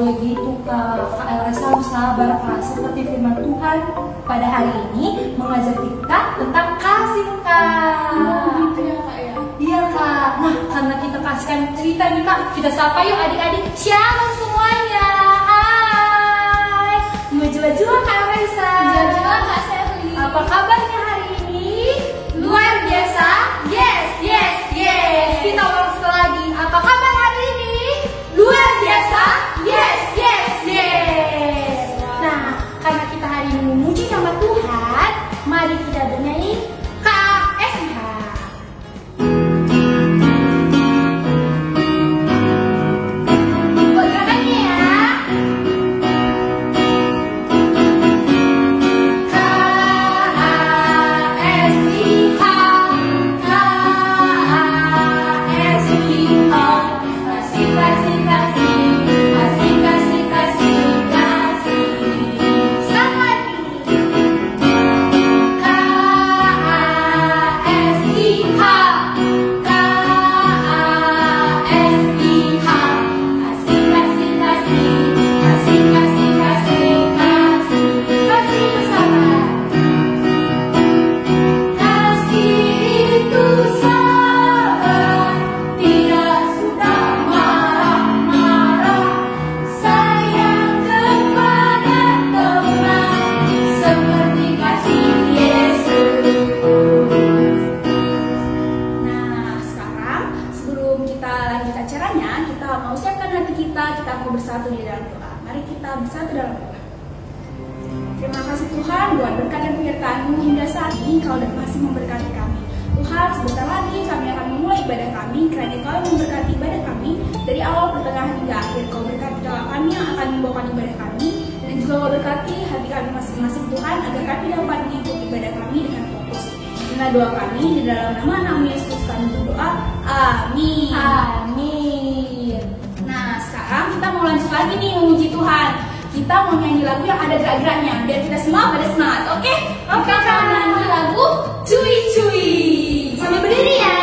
begitu Kak Elsa harus sabar Kak. Seperti firman Tuhan pada hari ini mengajar kita tentang kasih Kak. Gitu ya Kak ya? Iya Kak. Nah karena kita kasihkan cerita nih Kak, kita sapa yuk adik-adik. Shalom semuanya. Hai. Menjela-jela Kak Elsa. Menjela Kak Sherly. Apa kabarnya hari ini? Luar biasa? Yes, yes, yes. Kita ulang sekali lagi. Apa kabar hari ini? Luar biasa? Yes, yes, yes. Nah, karena kita hari ini memuji nama Tuhan, mari kita bernyanyi KSH. Buat gerakannya ya. Kita mau bersatu di dalam doa. Mari kita bersatu dalam doa. Terima kasih Tuhan buat berkat dan penyertaan-Mu hingga saat ini Kau dan masih memberkati kami. Tuhan, sebentar lagi kami akan memulai ibadah kami. Kiranya Kau yang memberkati ibadah kami dari awal, pertengahan hingga akhir. Kau berkati doa kami yang akan membawakan ibadah kami, dan juga Kau berkati hati kami masing-masing Tuhan, agar kami dapat mengikuti ibadah kami dengan fokus. Inilah doa kami di dalam nama Yesus kami berdoa. Amin. Amin. Nah, sekarang kita mau lanjut lagi nih memuji Tuhan. Kita mau nyanyi lagu yang ada gerak-geraknya biar kita semua pada semangat, oke? Kita akan nyanyi lagu Cuy Cuy. Sambil berdiri ya.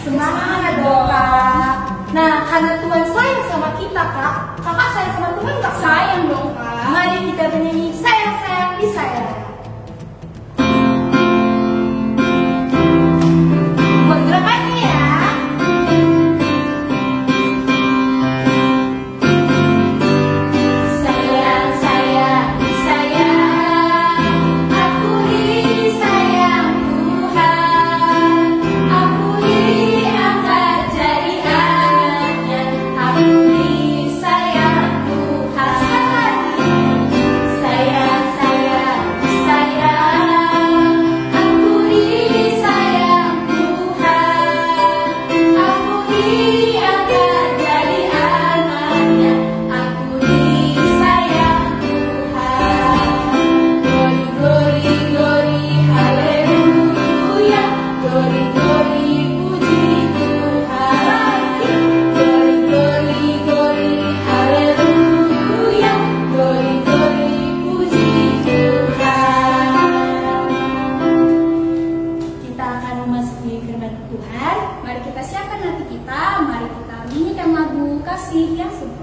Semangat dong Kak. Nah karena Tuhan sayang sama kita Kak. Kakak sayang sama Tuhan nggak? Sayang dong Kak. Mari kita bernyanyi sayang-sayang disayang. Buat gerakannya ya. Sayang-sayang disayang, aku disayang Tuhan, aku diangkat jadi anaknya, aku disayang Tuhan. Sayang kita, mari kita nyanyikan lagu Kasih yang Sempurna.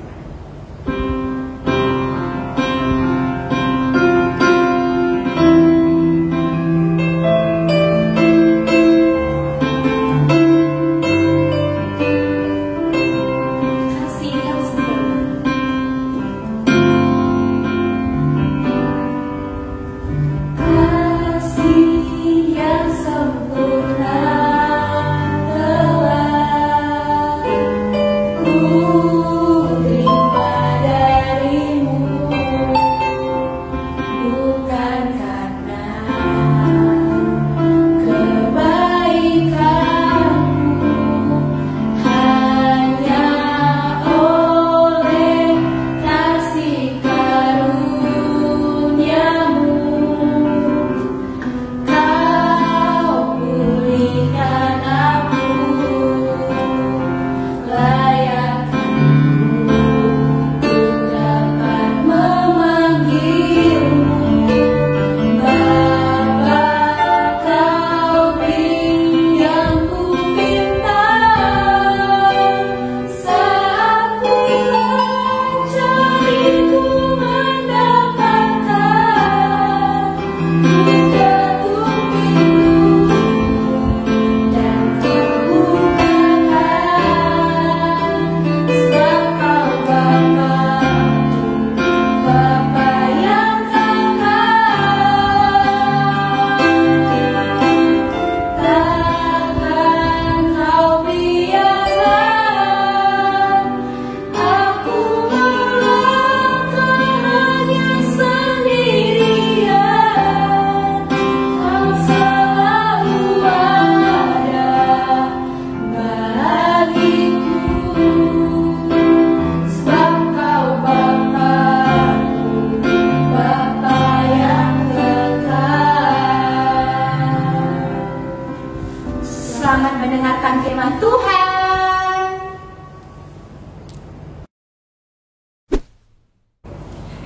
Selamat mendengarkan firman Tuhan.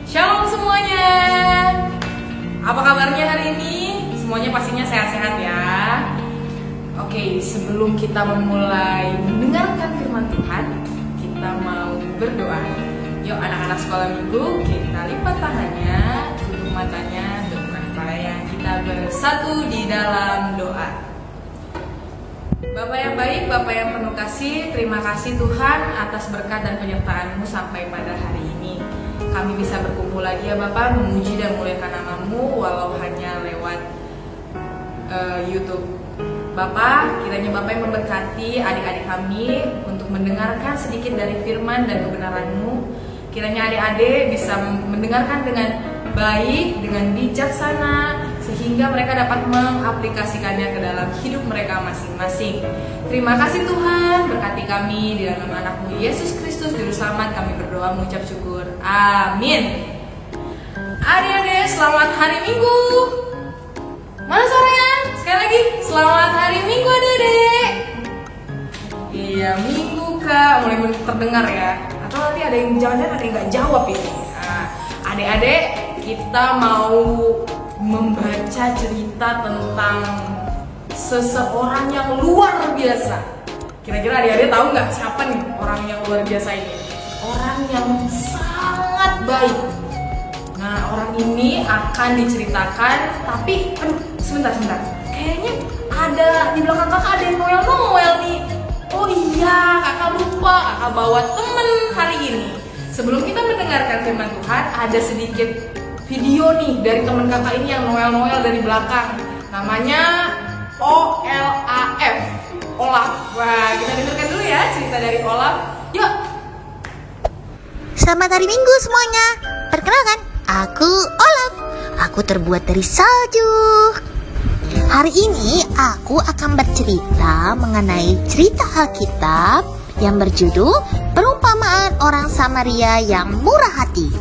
Shalom semuanya. Apa kabarnya hari ini? Semuanya pastinya sehat-sehat ya. Oke, sebelum kita memulai mendengarkan firman Tuhan, kita mau berdoa. Yuk anak-anak sekolah minggu, kita lipat tangannya, tutup matanya, tundukkan kepalanya, kita bersatu di dalam doa. Bapak yang baik, Bapak yang penuh kasih, terima kasih Tuhan atas berkat dan penyertaan-Mu sampai pada hari ini. Kami bisa berkumpul lagi ya Bapak, memuji dan muliakan nama-Mu walau hanya lewat YouTube. Bapak, kiranya Bapak yang memberkati adik-adik kami untuk mendengarkan sedikit dari firman dan kebenaran-Mu. Kiranya adik-adik bisa mendengarkan dengan baik, dengan bijaksana, sehingga mereka dapat mengaplikasikannya ke dalam hidup mereka masing-masing. Terima kasih Tuhan, berkati kami di dalam nama Anak-Mu Yesus Kristus Juru Selamat, kami berdoa mengucap syukur. Amin. Adik-adik, selamat hari Minggu. Mana suaranya? Sekali lagi, selamat hari Minggu adik-adik. Iya, Minggu Kak, mulai terdengar ya. Atau nanti ada yang jangan-jangan ada yang nggak jawab ini. Nah, adik-adik, kita mau membaca cerita tentang seseorang yang luar biasa. Kira-kira adik-adik tahu nggak siapa nih orang yang luar biasa ini? Orang yang sangat baik. Nah, orang ini akan diceritakan, tapi sebentar. Kayaknya ada di belakang kakak ada yang noel nih. Oh iya, kakak lupa, kakak bawa temen hari ini. Sebelum kita mendengarkan firman Tuhan, ada sedikit video nih dari teman kakak ini yang noel dari belakang. Namanya OLAF, Olaf. Wah, kita dengarkan dulu ya cerita dari Olaf. Yuk. Selamat hari Minggu semuanya. Perkenalkan, aku Olaf. Aku terbuat dari salju. Hari ini aku akan bercerita mengenai cerita Alkitab yang berjudul Perumpamaan Orang Samaria yang Murah Hati.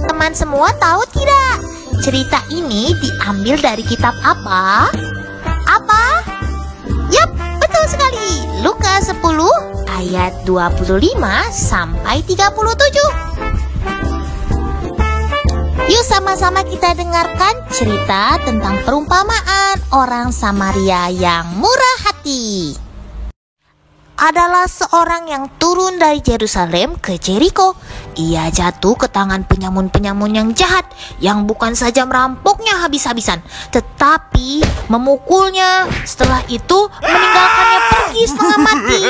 Teman semua tahu tidak? Cerita ini diambil dari kitab apa? Apa? Yap, betul sekali. Lukas 10 ayat 25 sampai 37. Yuk sama-sama kita dengarkan cerita tentang perumpamaan orang Samaria yang murah hati. adalah seorang yang turun dari Yerusalem ke Jericho. Ia jatuh ke tangan penyamun-penyamun yang jahat, yang bukan saja merampoknya habis-habisan, tetapi memukulnya. Setelah itu meninggalkannya pergi setengah mati.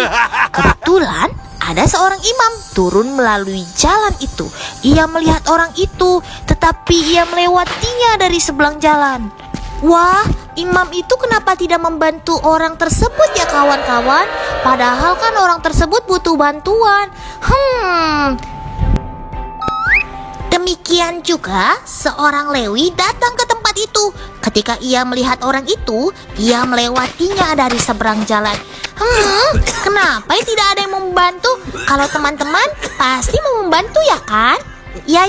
Kebetulan ada seorang imam turun melalui jalan itu. Ia melihat orang itu, tetapi ia melewatinya dari seberang jalan. Wah, imam itu kenapa tidak membantu orang tersebut ya kawan-kawan? Padahal kan orang tersebut butuh bantuan. Demikian juga seorang Lewi datang ke tempat itu. Ketika ia melihat orang itu, ia melewatinya dari seberang jalan. Kenapa tidak ada yang membantu? Kalau teman-teman pasti mau membantu ya kan? Ya.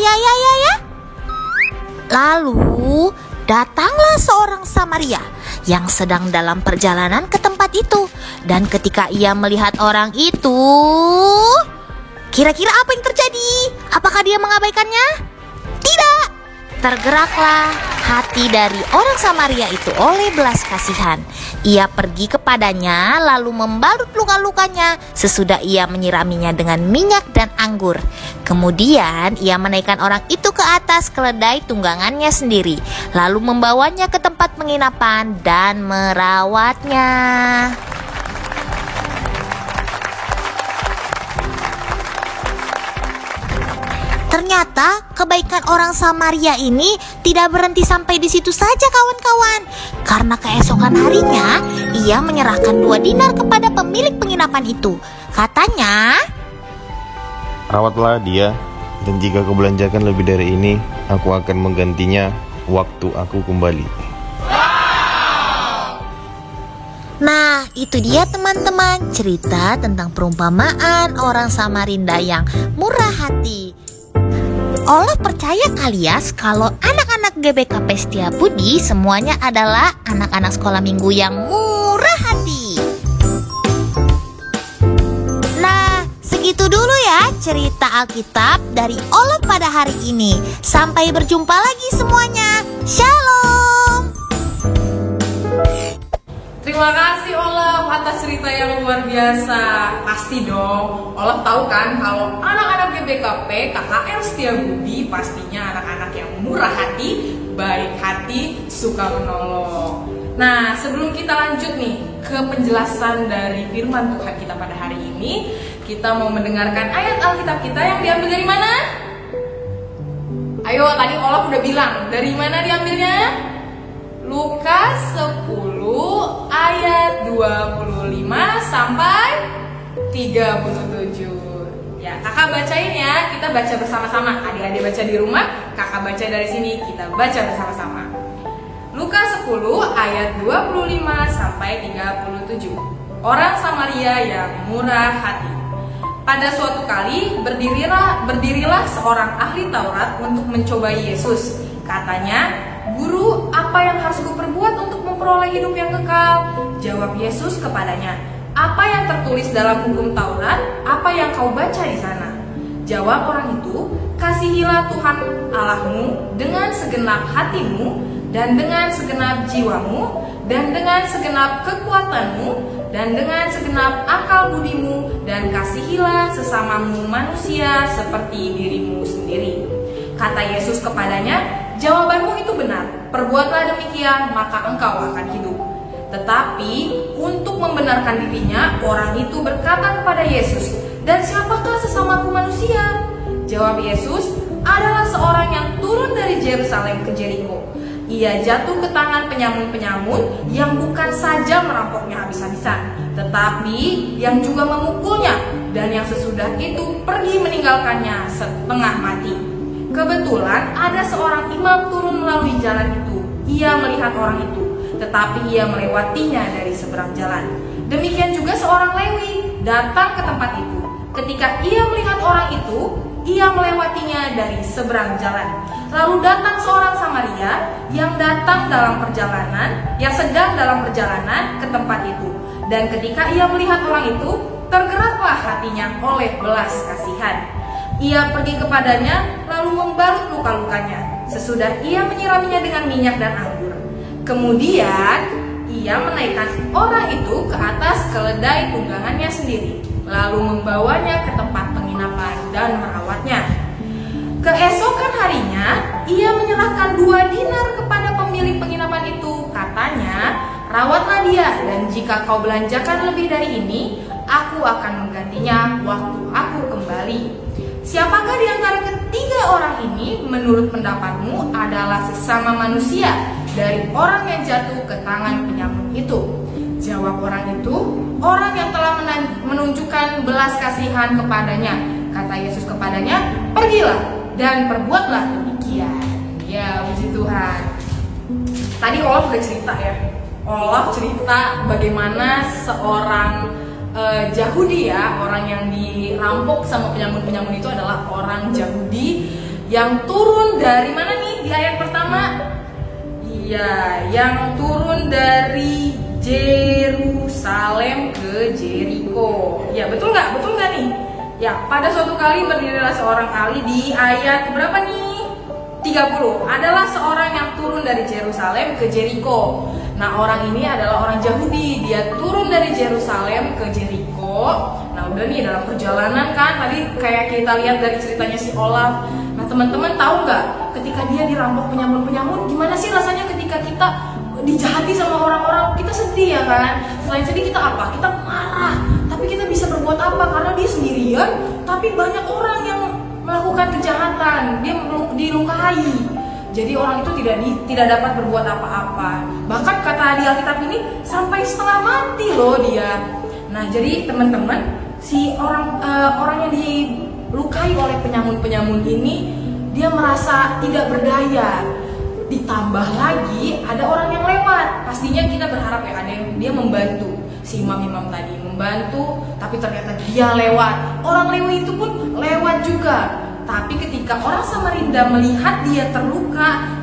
Lalu datanglah seorang Samaria yang sedang dalam perjalanan ke tempat itu. Dan ketika ia melihat orang itu, kira-kira apa yang terjadi? Apakah dia mengabaikannya? Tidak. Tergeraklah hati dari orang Samaria itu oleh belas kasihan. Ia pergi kepadanya lalu membalut luka-lukanya sesudah ia menyiraminya dengan minyak dan anggur. Kemudian ia menaikkan orang itu ke atas keledai tunggangannya sendiri, lalu membawanya ke tempat penginapan dan merawatnya. Ternyata kebaikan orang Samaria ini tidak berhenti sampai di situ saja kawan-kawan. Karena keesokan harinya ia menyerahkan 2 dinar kepada pemilik penginapan itu. Katanya, "Rawatlah dia, dan jika kau belanjakan lebih dari ini, aku akan menggantinya waktu aku kembali." Nah, itu dia teman-teman, cerita tentang perumpamaan orang Samarinda yang murah hati. Olaf percaya alias kalau anak-anak GBKP Setiabudi semuanya adalah anak-anak sekolah minggu yang murah hati. Nah, segitu dulu ya cerita Alkitab dari Olaf pada hari ini. Sampai berjumpa lagi semuanya. Shalom. Terima kasih Olaf atas cerita yang luar biasa. Pasti dong, Olaf tahu kan kalau anak-anak GBKP KKR Setiabudi pastinya anak-anak yang murah hati, baik hati, suka menolong. Nah, sebelum kita lanjut nih ke penjelasan dari firman Tuhan kita pada hari ini, kita mau mendengarkan ayat Alkitab kita yang diambil dari mana? Ayo, tadi Olaf udah bilang, dari mana diambilnya? Lukas 10 ayat 25 sampai 37. Ya, kakak bacain ya, kita baca bersama-sama. Adik-adik baca di rumah, kakak baca dari sini, kita baca bersama-sama. Lukas 10 ayat 25 sampai 37. Orang Samaria yang murah hati. Pada suatu kali berdirilah seorang ahli Taurat untuk mencobai Yesus. Katanya, "Guru, apa yang harus kuperbuat untuk memperoleh hidup yang kekal?" Jawab Yesus kepadanya, "Apa yang tertulis dalam hukum Taurat? Apa yang kau baca di sana?" Jawab orang itu, "Kasihilah Tuhan Allahmu dengan segenap hatimu, dan dengan segenap jiwamu, dan dengan segenap kekuatanmu, dan dengan segenap akal budimu, dan kasihilah sesamamu manusia seperti dirimu sendiri." Kata Yesus kepadanya, "Jawabanmu itu benar, perbuatlah demikian, maka engkau akan hidup." Tetapi untuk membenarkan dirinya, orang itu berkata kepada Yesus, "Dan siapakah sesamaku manusia?" Jawab Yesus, "Adalah seorang yang turun dari Yerusalem ke Jericho. Ia jatuh ke tangan penyamun-penyamun yang bukan saja merampoknya habis-habisan, tetapi yang juga memukulnya, dan yang sesudah itu pergi meninggalkannya setengah mati. Kebetulan ada seorang imam turun melalui jalan itu. Ia melihat orang itu, tetapi ia melewatinya dari seberang jalan. Demikian juga seorang Lewi datang ke tempat itu. Ketika ia melihat orang itu, ia melewatinya dari seberang jalan. Lalu datang seorang Samaria yang sedang dalam perjalanan ke tempat itu. Dan ketika ia melihat orang itu, tergeraklah hatinya oleh belas kasihan. Ia pergi kepadanya, lalu membalut luka-lukanya. Sesudah ia menyiraminya dengan minyak dan anggur. Kemudian ia menaikkan orang itu ke atas keledai keledai tunggangannya sendiri, lalu membawanya ke tempat penginapan dan merawatnya. Keesokan harinya, ia menyerahkan 2 dinar kepada pemilik penginapan itu. Katanya, rawatlah dia, dan jika kau belanjakan lebih dari ini, aku akan menggantinya waktu aku kembali. Siapakah di antara ketiga orang ini menurut pendapatmu adalah sesama manusia dari orang yang jatuh ke tangan penyamun itu? Jawab orang itu, orang yang telah menunjukkan belas kasihan kepadanya. Kata Yesus kepadanya, pergilah dan perbuatlah demikian. Ya, puji Tuhan. Tadi Olaf udah cerita ya. Olaf cerita bagaimana seorang Yahudi ya, orang yang dirampok sama penyamun-penyamun itu adalah orang Yahudi yang turun dari mana nih di ayat pertama? Iya, yang turun dari Yerusalem ke Jericho. Ya, betul nggak? Betul nggak nih? Ya, pada suatu kali berdirilah seorang ahli di ayat berapa nih? 30. Adalah seorang yang turun dari Yerusalem ke Jericho. Nah, orang ini adalah orang Yahudi. Dia turun dari Yerusalem ke Jericho. Nah, udah nih dalam perjalanan kan, tadi kayak kita lihat dari ceritanya si Olaf. Nah, teman-teman tahu nggak ketika dia dirampok penyamun-penyamun, gimana sih rasanya ketika kita dijahati sama orang-orang? Kita sedih ya kan? Selain sedih kita apa? Kita marah. Tapi kita bisa berbuat apa? Karena dia sendirian, tapi banyak orang yang melakukan kejahatan, dia dilukai. Jadi orang itu tidak dapat berbuat apa-apa. Bahkan kata di Alkitab ini sampai setengah mati loh dia. Nah, jadi teman-teman, si orang yang dilukai oleh penyamun-penyamun ini, dia merasa tidak berdaya. Ditambah lagi ada orang yang lewat. Pastinya kita berharap ya ada yang dia membantu. Si imam-imam tadi membantu, tapi ternyata dia lewat. Orang Lewi itu pun lewat juga. Tapi ketika orang Samarinda melihat dia terluka,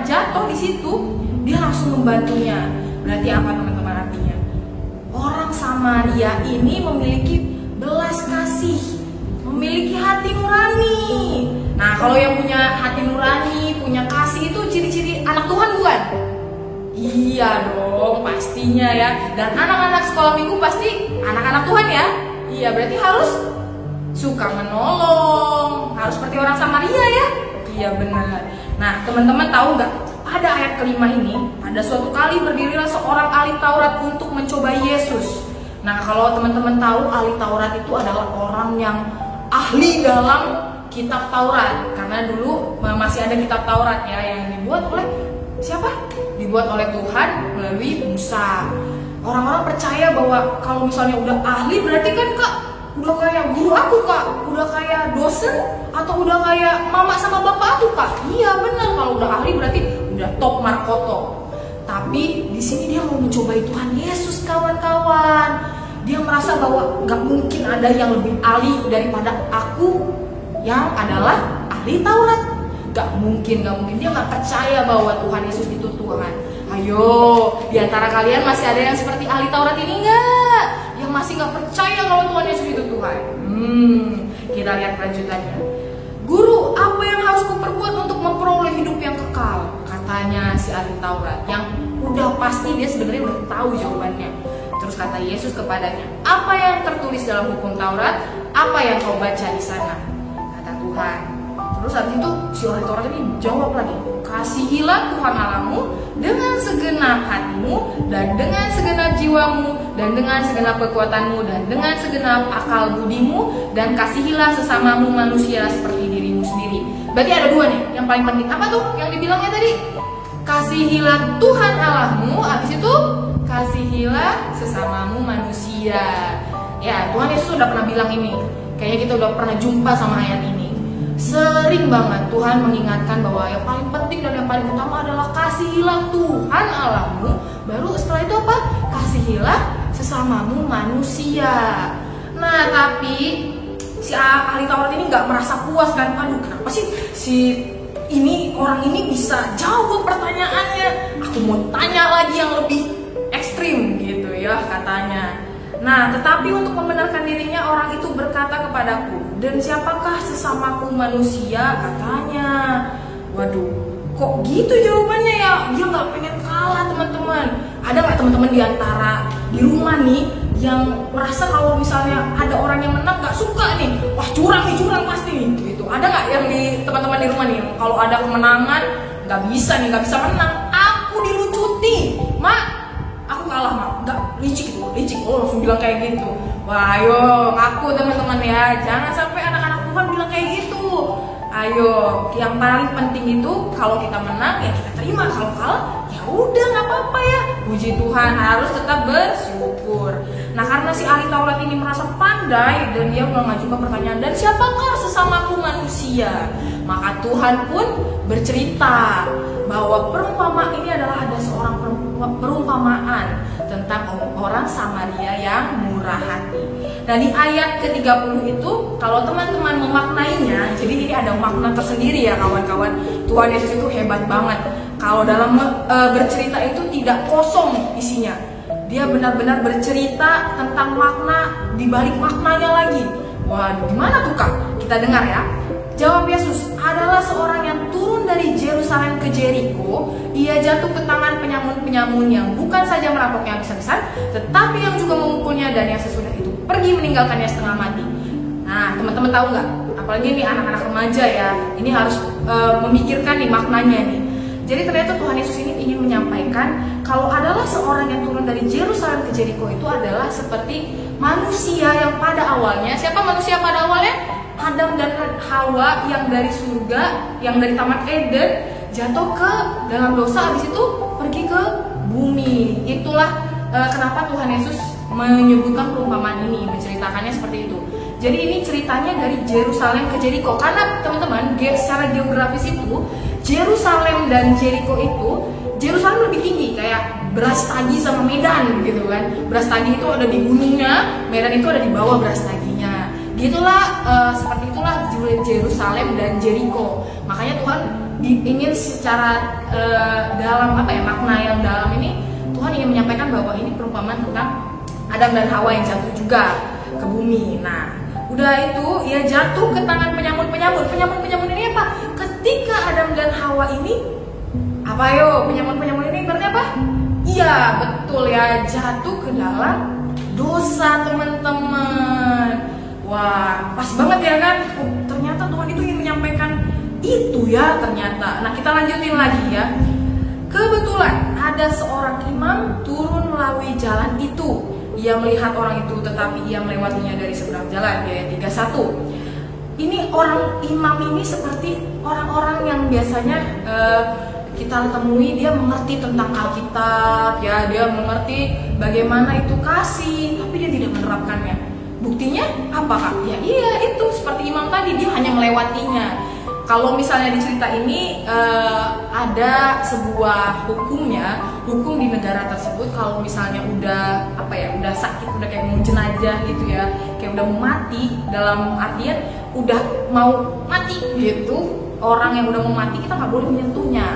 jatuh di situ, dia langsung membantunya. Berarti apa teman-teman artinya? Orang Samaria ini memiliki belas kasih, memiliki hati nurani. Nah, kalau yang punya hati nurani, punya kasih itu ciri-ciri anak Tuhan bukan? Iya dong, pastinya ya. Dan anak-anak sekolah minggu pasti anak-anak Tuhan ya. Iya, berarti harus suka menolong, harus seperti orang Samaria ya. Iya benar. Nah, teman-teman tahu nggak? Pada ayat kelima ini, pada suatu kali berdirilah seorang ahli Taurat untuk mencoba Yesus. Nah, kalau teman-teman tahu, ahli Taurat itu adalah orang yang ahli dalam kitab Taurat. Karena dulu masih ada kitab Taurat ya, yang dibuat oleh siapa? Dibuat oleh Tuhan melalui Musa. Orang-orang percaya bahwa kalau misalnya udah ahli berarti kan Kak, udah kayak guru aku Kak, udah kayak dosen, atau udah kayak mama sama bapak aku Kak. Iya benar, kalau udah ahli berarti udah top markoto. Tapi di sini dia mau mencobai Tuhan Yesus kawan-kawan. Dia merasa bahwa gak mungkin ada yang lebih ahli daripada aku yang adalah ahli Taurat. Gak mungkin. Dia gak percaya bahwa Tuhan Yesus itu Tuhan. Ayo, di antara kalian masih ada yang seperti ahli Taurat ini enggak? Yang masih gak percaya kalau Tuhan Yesus itu Tuhan? Kita lihat kelanjutannya. Guru, apa yang harus kuperbuat untuk memperoleh hidup yang kekal? Katanya si ahli Taurat, yang udah pasti dia sebenarnya udah tahu jawabannya. Terus kata Yesus kepadanya, apa yang tertulis dalam hukum Taurat? Apa yang kau baca di sana? Kata Tuhan. Terus habis itu si ahli Taurat ini jawab lagi, kasihilah Tuhan Allahmu dengan segenap hatimu, dan dengan segenap jiwamu, dan dengan segenap kekuatanmu, dan dengan segenap akal budimu, dan kasihilah sesamamu manusia seperti dirimu sendiri. Berarti ada dua nih yang paling penting. Apa tuh yang dibilangnya tadi? Kasihilah Tuhan Allahmu, habis itu kasihilah sesamamu manusia. Ya, Tuhan Yesus sudah pernah bilang ini. Kayaknya kita udah pernah jumpa sama ayat ini. Sering banget Tuhan mengingatkan bahwa yang paling penting dan yang paling utama adalah kasihilah Tuhan Allahmu. Baru setelah itu apa? Kasihilah sesamamu manusia. Nah, tapi si ahli Taurat ini nggak merasa puas kan? Aduh, kenapa sih orang ini bisa jawab pertanyaannya? Aku mau tanya lagi yang lebih ekstrim gitu ya katanya. Nah, tetapi untuk membenarkan dirinya, orang itu berkata kepadaku, dan siapakah sesamaku manusia? Katanya. Waduh, kok gitu jawabannya ya? Dia nggak pengen kalah teman-teman. Ada nggak teman-teman di antara di rumah nih yang merasa kalau misalnya ada orang yang menang nggak suka nih, wah curang pasti nih gitu. Ada nggak yang di teman-teman di rumah nih kalau ada kemenangan nggak bisa menang, aku dilucuti, mak aku kalah mak, nggak licik, oh langsung bilang kayak gitu. Wah ayo ngaku teman-teman ya, jangan sampai anak-anak Tuhan bilang kayak gitu. Ayo, yang paling penting itu kalau kita menang ya kita terima, kalau kalah ya udah nggak apa-apa ya. Puji Tuhan, harus tetap bersyukur. Nah karena si ahli Taurat ini merasa pandai dan dia mengajukan pertanyaan, dan siapakah sesamaku manusia? Maka Tuhan pun bercerita bahwa perumpamaan ini adalah ada seorang perumpamaan tentang orang Samaria yang murah hati. Nah di ayat ke-30 itu kalau teman-teman memaknainya, jadi ini ada makna tersendiri ya kawan-kawan. Tuhan Yesus itu hebat banget. Kalau dalam bercerita itu tidak kosong isinya. Dia benar-benar bercerita tentang makna di balik maknanya lagi. Waduh, gimana tuh Kak? Kita dengar ya. Jawab Yesus, adalah seorang yang turun dari Yerusalem ke Jeriko. Ia jatuh ke tangan penyamun-penyamun yang bukan saja merampoknya habis-habisan, tetapi yang juga memukulnya, dan yang sesudah itu pergi meninggalkannya setengah mati. Nah, teman-teman tahu nggak? Apalagi nih anak-anak remaja ya, ini harus memikirkan nih maknanya nih. Jadi ternyata Tuhan Yesus ini ingin menyampaikan kalau adalah seorang yang turun dari Yerusalem ke Jeriko itu adalah seperti manusia yang pada awalnya, siapa manusia pada awalnya? Adam dan Hawa yang dari surga, yang dari Taman Eden jatuh ke dalam dosa, habis itu pergi ke bumi. Itulah kenapa Tuhan Yesus menyebutkan perumpamaan ini, menceritakannya seperti itu. Jadi ini ceritanya dari Yerusalem ke Jeriko, karena teman-teman secara geografis itu Yerusalem dan Jeriko itu, Yerusalem lebih tinggi kayak Brastagi sama Medan gitu kan. Brastagi itu ada di gunungnya, Medan itu ada di bawah Brastaginya. Gitulah seperti itulah Yerusalem dan Jeriko. Makanya Tuhan ingin secara dalam makna yang dalam ini Tuhan ingin menyampaikan bahwa ini perumpamaan tentang Adam dan Hawa yang jatuh juga ke bumi. Nah, udah itu ia jatuh ke tangan penyamun-penyamun. Penyamun-penyamun ini apa? Ketika Adam dan Hawa ini penyamun-penyamun ini berarti apa? Iya, betul ya, jatuh ke dalam dosa teman-teman. Wah, pas banget ya kan? Ternyata Tuhan itu ingin menyampaikan itu ya ternyata. Nah kita lanjutin lagi ya. Kebetulan ada seorang imam turun melalui jalan itu. Ia melihat orang itu tetapi ia melewatinya dari seberang jalan. Ayat 31. Ini orang imam ini seperti orang-orang yang biasanya kita temui, dia mengerti tentang Alkitab ya, dia mengerti bagaimana itu kasih, tapi dia tidak menerapkannya. Buktinya apa Kak? Ya iya itu seperti imam tadi, dia hanya melewatinya. Kalau misalnya di cerita ini ada sebuah hukum di negara tersebut, kalau misalnya udah sakit, udah kayak mau jenazah gitu ya, kayak udah mau mati, dalam artian udah mau mati gitu, orang yang udah mau mati kita nggak boleh menyentuhnya.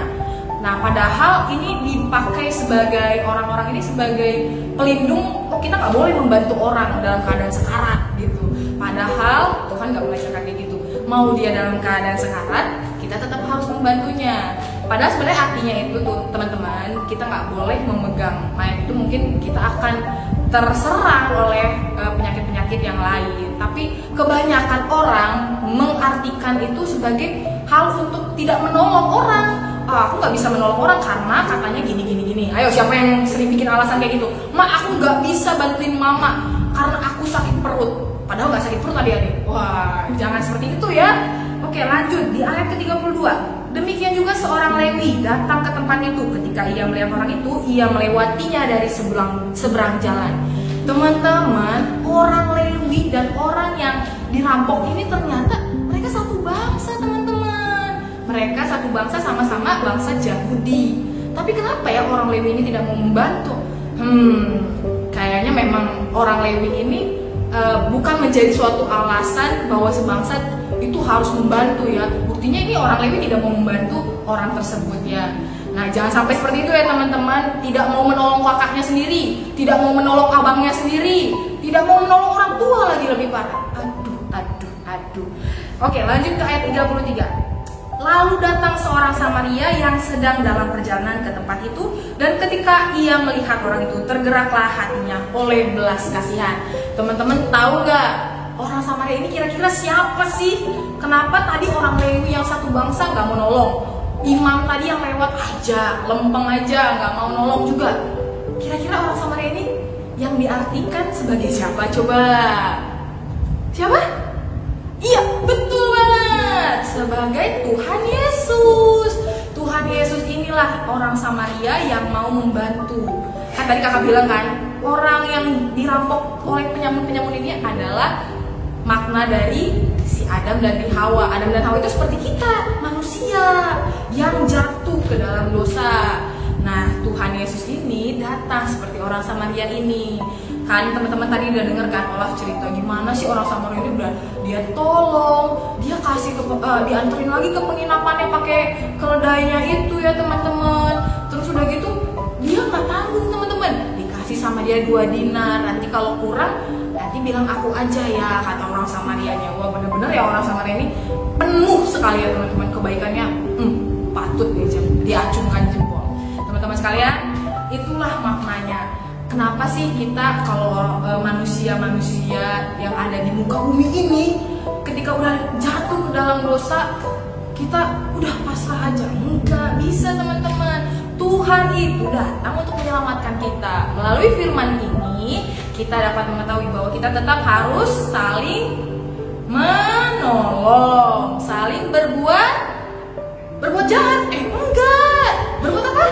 Nah padahal ini dipakai sebagai orang-orang ini sebagai pelindung, kita nggak boleh membantu orang dalam keadaan sekarat gitu. Padahal Tuhan nggak mengajarkan kayak gitu. Mau dia dalam keadaan sekarat, kita tetap harus membantunya. Padahal sebenarnya artinya itu tuh teman-teman, kita nggak boleh memegang mayat itu, mungkin kita akan terserang oleh penyakit-penyakit yang lain. Tapi kebanyakan orang mengartikan itu sebagai hal untuk tidak menolong orang. Aku nggak bisa menolong orang karena katanya gini. Ayo siapa yang sering bikin alasan kayak gitu? Aku nggak bisa bantuin mama karena aku sakit perut. Padahal nggak sakit perut adik-adik. Wah, jangan seperti itu ya. Oke, lanjut di ayat ke-32. Demikian juga seorang Lewi datang ke tempat itu. Ketika ia melihat orang itu, ia melewatinya dari seberang jalan. Teman-teman, orang Lewi dan orang yang dirampok ini ternyata mereka satu bangsa, teman-teman. Mereka satu bangsa, sama-sama bangsa Yahudi. Tapi kenapa ya orang Lewi ini tidak mau membantu? Kayaknya memang orang Lewi ini bukan menjadi suatu alasan bahwa sebangsa itu harus membantu ya. Buktinya ini orang Lewi tidak mau membantu orang tersebut ya. Nah jangan sampai seperti itu ya teman-teman. Tidak mau menolong kakaknya sendiri, tidak mau menolong abangnya sendiri, tidak mau menolong orang tua lagi, lebih parah. Aduh. Oke, lanjut ke ayat 33. Lalu datang seorang Samaria yang sedang dalam perjalanan ke tempat itu, dan ketika ia melihat orang itu, tergeraklah hatinya oleh belas kasihan. Teman-teman tahu gak, orang Samaria ini kira-kira siapa sih? Kenapa tadi orang Lewi yang satu bangsa gak mau nolong? Imam tadi yang lewat aja, lempeng aja, gak mau nolong juga. Kira-kira orang Samaria ini yang diartikan sebagai siapa? Coba. Siapa? Iya, betul banget. Sebagai Tuhan Yesus. Tuhan Yesus inilah orang Samaria yang mau membantu. Kan tadi kakak bilang kan, orang yang dirampok oleh penyamun-penyamun ini adalah makna dari si Adam dan Hawa. Adam dan Hawa itu seperti kita, manusia yang jatuh ke dalam dosa. Nah, Tuhan Yesus ini datang seperti orang Samaria ini. Kan teman-teman tadi udah denger kan Olaf cerita gimana sih orang Samaria ini udah dia tolong, dia kasih dianterin lagi ke penginapannya pakai keledainya itu ya teman-teman. Terus udah gitu dia nggak tanggung teman-teman, dikasih sama dia 2 dinar. Nanti kalau kurang nanti bilang aku aja ya, kata orang Samarianya. Wah bener-bener ya orang Samaria ini penuh sekali ya teman-teman kebaikannya. Patut diacungkan jempol. Teman-teman sekalian, itulah maknanya. Kenapa sih kita kalau manusia-manusia yang ada di muka bumi ini ketika udah jatuh ke dalam dosa kita udah pasrah aja? Enggak bisa teman-teman. Tuhan itu datang untuk menyelamatkan kita. Melalui firman ini kita dapat mengetahui bahwa kita tetap harus saling menolong, saling berbuat jahat. Enggak. Berbuat apa?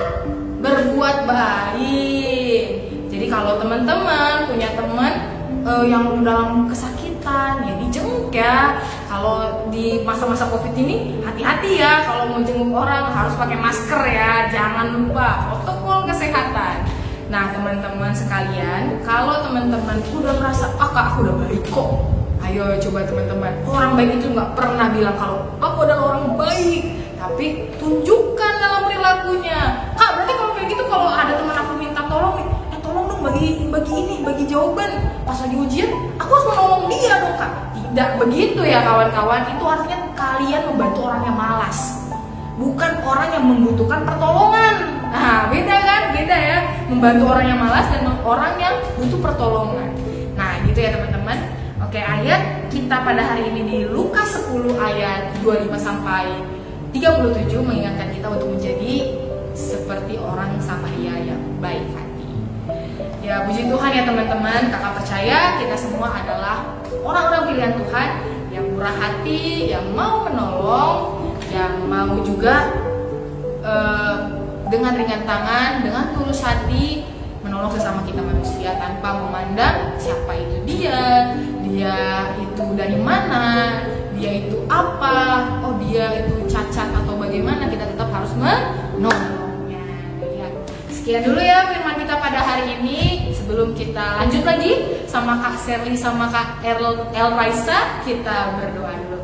Berbuat baik. Jadi kalau teman-teman punya teman yang dalam kesakitan, ya dijenguk ya. Kalau di masa-masa COVID ini hati-hati ya, kalau mau jenguk orang harus pakai masker ya. Jangan lupa protokol kesehatan. Nah teman-teman sekalian, kalau teman-teman udah merasa Kak aku udah baik kok, ayo coba teman-teman. Orang baik itu nggak pernah bilang kalau aku adalah orang baik, tapi tunjukkan dalam perilakunya. Kak berarti kalau kayak gitu, kalau ada teman aku minta tolong nih, tolong dong bagi jawaban pas lagi ujian, aku harus menolong dia dong Kak. Tidak begitu ya kawan-kawan. Itu artinya kalian membantu orang yang malas, bukan orang yang membutuhkan pertolongan. Nah beda kan, beda ya, membantu orang yang malas dan orang yang butuh pertolongan. Nah gitu ya teman-teman. Oke, ayat kita pada hari ini di Lukas 10 ayat 25 sampai 37 mengingatkan kita untuk menjadi seperti orang Samaria yang baik hati. Ya puji Tuhan ya teman-teman, kakak percaya kita semua adalah orang-orang pilihan Tuhan yang murah hati, yang mau menolong, yang mau juga dengan ringan tangan, dengan tulus hati menolong sesama kita manusia tanpa memandang siapa itu dia itu dari mana, dia itu apa, oh dia itu cacat atau bagaimana. Kita tetap harus menolong. Ya. Sekian dulu ya firman kita pada hari ini. Sebelum kita lanjut lagi sama Kak Sherly sama Kak El Raisa, kita berdoa dulu.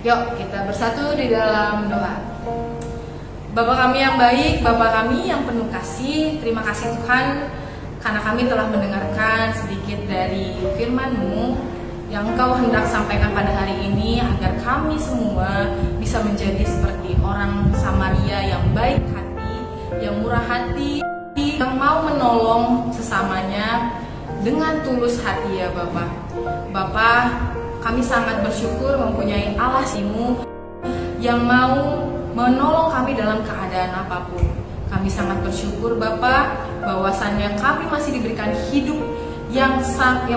Yuk kita bersatu di dalam doa. Bapa kami yang baik, Bapa kami yang penuh kasih, terima kasih Tuhan karena kami telah mendengarkan sedikit dari firman-Mu yang Engkau hendak sampaikan pada hari ini, agar kami semua bisa menjadi seperti orang Samaria yang baik hati, yang murah hati, yang mau menolong sesamanya dengan tulus hati ya Bapak. Bapak, kami sangat bersyukur mempunyai Allah-Mu yang mau menolong kami dalam keadaan apapun. Kami sangat bersyukur Bapak bahwasannya kami masih diberikan hidup yang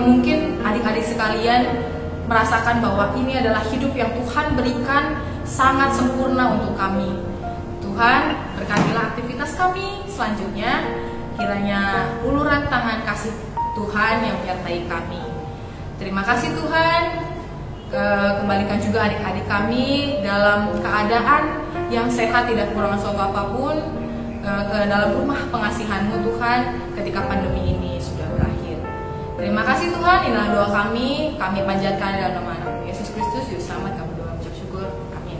mungkin adik-adik sekalian merasakan bahwa ini adalah hidup yang Tuhan berikan sangat sempurna untuk kami. Tuhan, berkatilah aktivitas kami selanjutnya, kiranya uluran tangan kasih Tuhan yang menyertai kami. Terima kasih Tuhan. Kembalikan juga adik-adik kami dalam keadaan yang sehat, tidak kekurangan suatu apapun, ke dalam rumah pengasihan-Mu Tuhan ketika pandemi ini sudah berakhir. Terima kasih Tuhan, inilah doa kami panjatkan dalam nama Anak Yesus Kristus, Juru Selamat, kami doa mengucap syukur. Amin.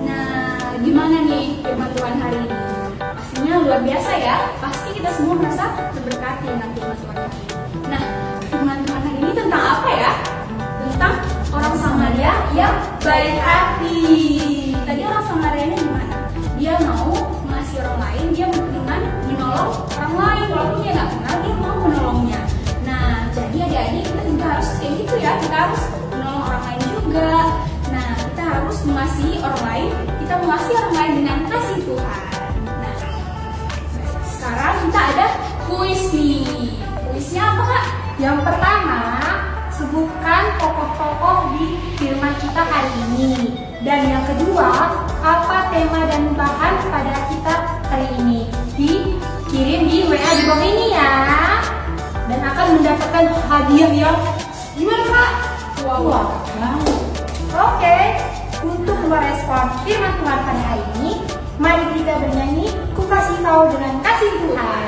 Nah, gimana nih firman Tuhan hari ini? Pastinya luar biasa ya. Pasti kita semua merasa terberkati dengan firman Tuhan hari ini. Nah, firman Tuhan hari ini tentang apa ya? Tentang orang Samaria yang baik hati. Tadi orang Samarianya gimana? Dia mau ngasih orang lain, dia dengan menolong orang lain walaupun dia nggak kenal, dia mau menolongnya. Nah, jadi adik-adik kita juga harus kayak gitu ya, kita harus menolong orang lain juga. Nah, kita harus mengasihi orang lain, kita mengasihi orang lain dengan kasih Tuhan. Nah, sekarang kita ada kuis nih. Kuisnya apa, Kak? Yang pertama, sebutkan tokoh-tokoh di firman kita hari ini. Dan yang kedua, apa tema dan bahan pada kita hari ini. Dikirim di WA di bawah ini ya. Dan akan mendapatkan hadiah yang gimana, Kak? Wah, banget. Oke, untuk merespon firman Tuhan pada hari ini, mari kita bernyanyi Ku Kasih Kau dengan Kasih Tuhan.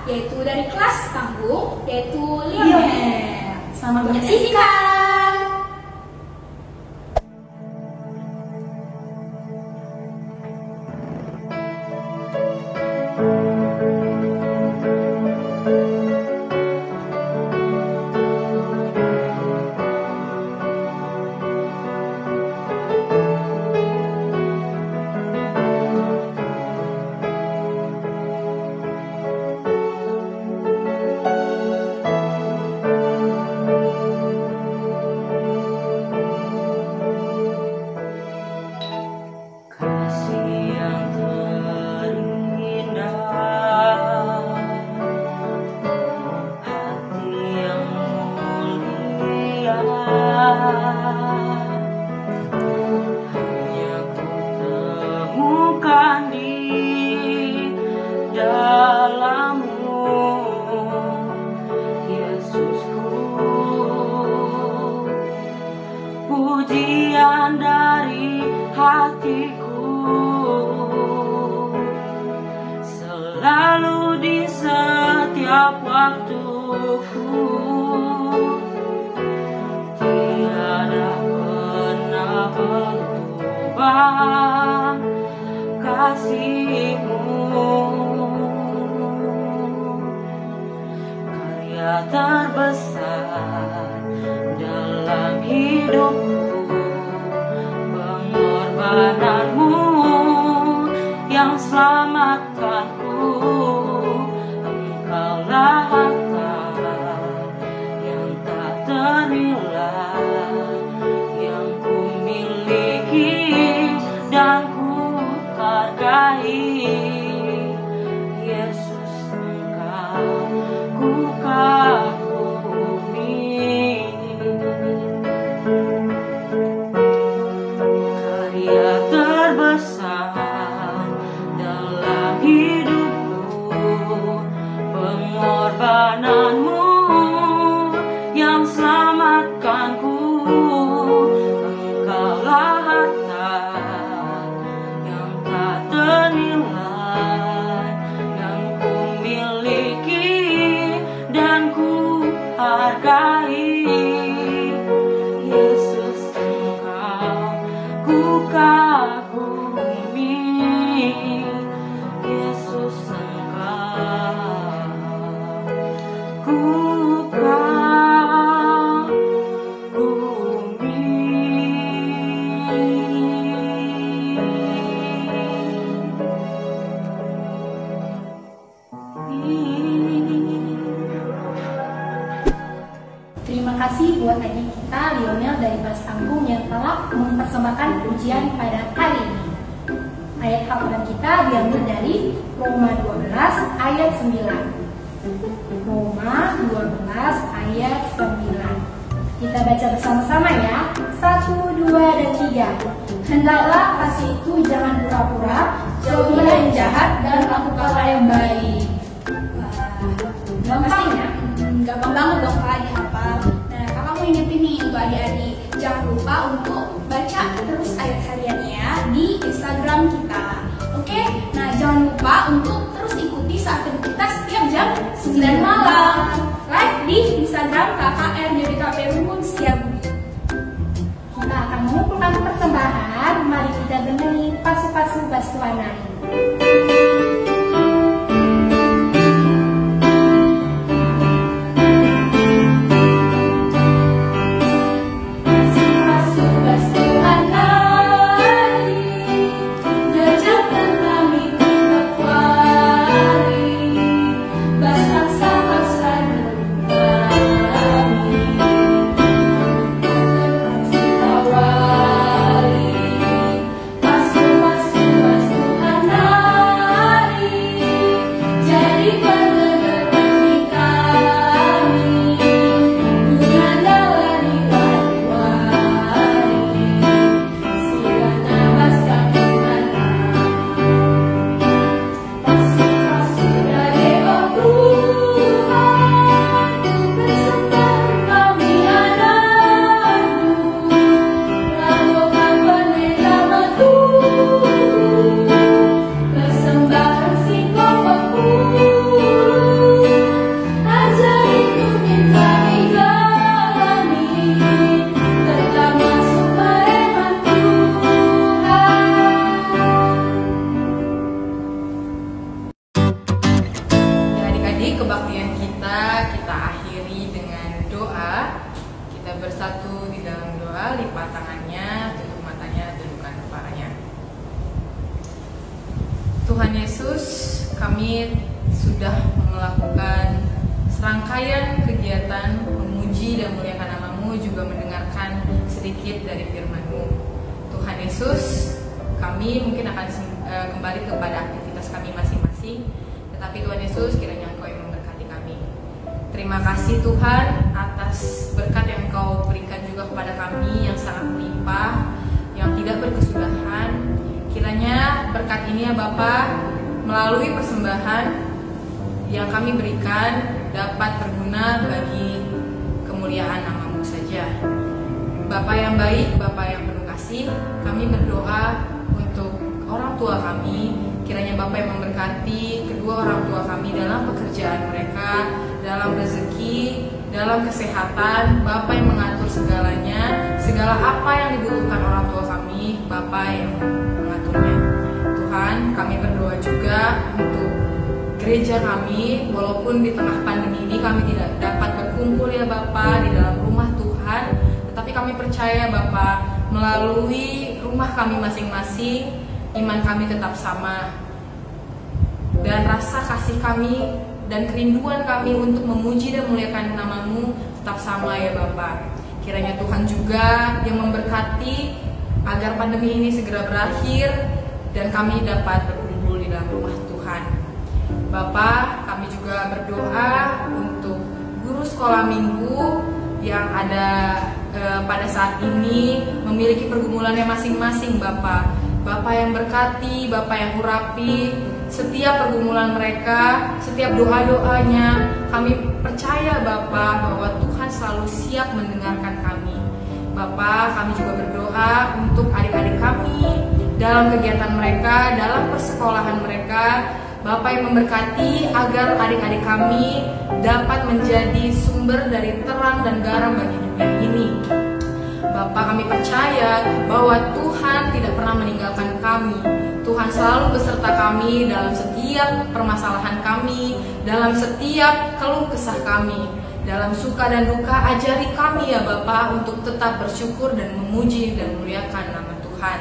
Yaitu dari kelas Tanggung, yaitu Lionel. Sama menyaksikan. Hanya ku temukan di dalammu, Yesusku. Pujian dari hatiku selalu di setiap waktuku. Tiada pernah berubah kasih-Mu. Karya terbesar dalam hidupku, pengorbanan-Mu yang selamatkanku. Engkaulah harta yang tak ternilai, yang ku miliki dan ku hargai. Yesus, Engkau ku kagumi. Karya terbesar dalam hidupku, pengorbanan-Mu yang selamatkanku. Engkaulah harta yang tak ternilai, yang ku miliki dan ku Lionel dari Bas Tanggung yang telah mempersembahkan pujian pada hari ini. Ayat hafalan kita diambil dari Roma 12 ayat 9. Roma 12 ayat 9. Kita baca bersama-sama ya. 1, 2, dan 3. Hendaklah kasih itu jangan pura-pura, jauhilah yang jahat dan lakukanlah yang baik. Gampang ya? Gampang banget dong Kak dihafal. Nah, kakak mau ingetin nih untuk adik-adik, jangan lupa untuk baca terus ayat hariannya di Instagram kita. Oke? Nah, jangan lupa untuk terus ikuti saat teduh kita setiap jam 9 malam. Live di Instagram KKR JBKP Rumpun Setiabudi. Kita akan mengumpulkan persembahan. Mari kita dengerin pasu-pasu Bas Tuhanai. Kebaktian kita akhiri dengan doa. Kita bersatu di dalam doa, lipat tangannya, tutup matanya, tundukkan kepalanya. Tuhan Yesus, kami sudah melakukan serangkaian kegiatan memuji dan muliakan nama-Mu, juga mendengarkan sedikit dari firman-Mu. Tuhan Yesus, kami mungkin akan kembali kepada aktivitas kami masing-masing, tetapi Tuhan Yesus, kiranya Engkau yang memberkati kami. Terima kasih Tuhan atas berkat yang Engkau berikan juga kepada kami yang sangat melimpah, yang tidak berkesudahan. Kiranya berkat ini ya Bapa, melalui persembahan yang kami berikan dapat berguna bagi kemuliaan nama-Mu saja. Bapa yang baik, Bapa yang penuh kasih, kami berdoa untuk orang tua kami. Kiranya Bapa yang memberkati kedua orang tua kami dalam pekerjaan mereka, dalam rezeki, dalam kesehatan. Bapa yang mengatur segalanya, segala apa yang dibutuhkan orang tua kami, Bapa yang mengaturnya. Tuhan, kami berdoa juga untuk gereja kami, walaupun di tengah pandemi ini kami tidak dapat berkumpul ya Bapa di dalam rumah Tuhan, tetapi kami percaya Bapa, melalui rumah kami masing-masing, iman kami tetap sama, dan rasa kasih kami dan kerinduan kami untuk memuji dan memuliakan nama-Mu tetap sama ya Bapa. Kiranya Tuhan juga yang memberkati agar pandemi ini segera berakhir dan kami dapat berkumpul di dalam rumah Tuhan. Bapa, kami juga berdoa untuk guru sekolah minggu yang ada pada saat ini memiliki pergumulannya masing-masing Bapa. Bapa yang berkati, Bapa yang urapi setiap pergumulan mereka, setiap doa-doanya. Kami percaya Bapa bahwa Tuhan selalu siap mendengarkan kami. Bapa, kami juga berdoa untuk adik-adik kami dalam kegiatan mereka, dalam persekolahan mereka. Bapa yang memberkati agar adik-adik kami dapat menjadi sumber dari terang dan garam bagi dunia ini. Bapa, kami percaya bahwa Tuhan tidak pernah meninggalkan kami. Tuhan selalu beserta kami dalam setiap permasalahan kami, dalam setiap keluh kesah kami, dalam suka dan duka. Ajari kami ya Bapa untuk tetap bersyukur dan memuji dan memuliakan nama Tuhan.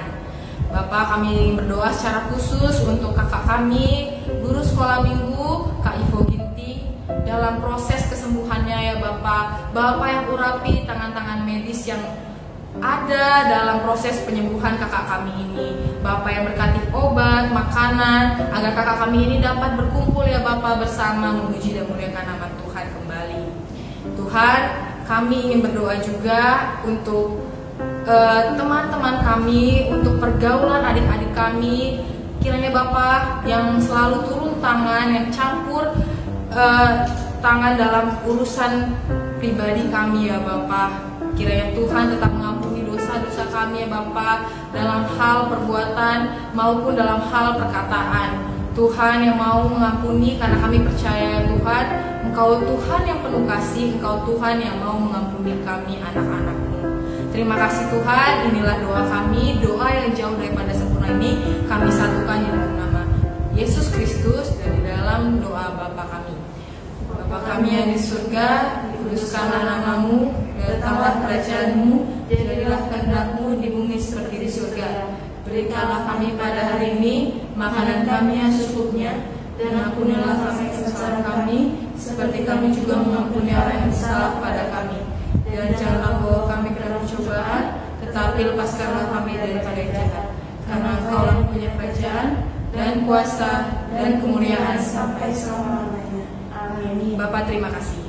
Bapa, kami berdoa secara khusus untuk kakak kami, guru sekolah minggu, Kak Ivo Ginting, dalam proses kesembuhannya ya Bapak. Bapak yang urapi tangan-tangan medis yang ada dalam proses penyembuhan kakak kami ini. Bapak yang berkati obat, makanan, agar kakak kami ini dapat berkumpul ya Bapak bersama memuji dan memuliakan nama Tuhan kembali. Tuhan, kami ingin berdoa juga untuk teman-teman kami, untuk pergaulan adik-adik kami. Kiranya Bapak yang selalu turun tangan, yang campur tangan dalam urusan pribadi kami ya Bapak. Kiranya Tuhan tetap mengampuni dosa-dosa kami ya Bapa, dalam hal perbuatan maupun dalam hal perkataan. Tuhan yang mau mengampuni karena kami percaya Tuhan, Engkau Tuhan yang penuh kasih, Engkau Tuhan yang mau mengampuni kami anak-anak-Mu. Terima kasih Tuhan, inilah doa kami, doa yang jauh daripada sempurna ini kami satukan di dalam nama Yesus Kristus dan di dalam doa Bapa kami. Bapa kami yang di surga, dikuduskanlah nama-Mu, datanglah kerajaan-Mu, jadilah kehendak-Mu di bumi seperti di surga. Berikanlah kami pada hari ini makanan kami yang secukupnya, dan ampunilah kami kesalahan kami, seperti kami juga mengampuni orang yang bersalah pada kami. Dan janganlah bawa kami ke dalam percobaan, tetapi lepaskanlah kami daripada yang jahat. Karena Engkau yang punya kerajaan dan kuasa dan kemuliaan sampai selama-lamanya. Amin. Bapak terima kasih.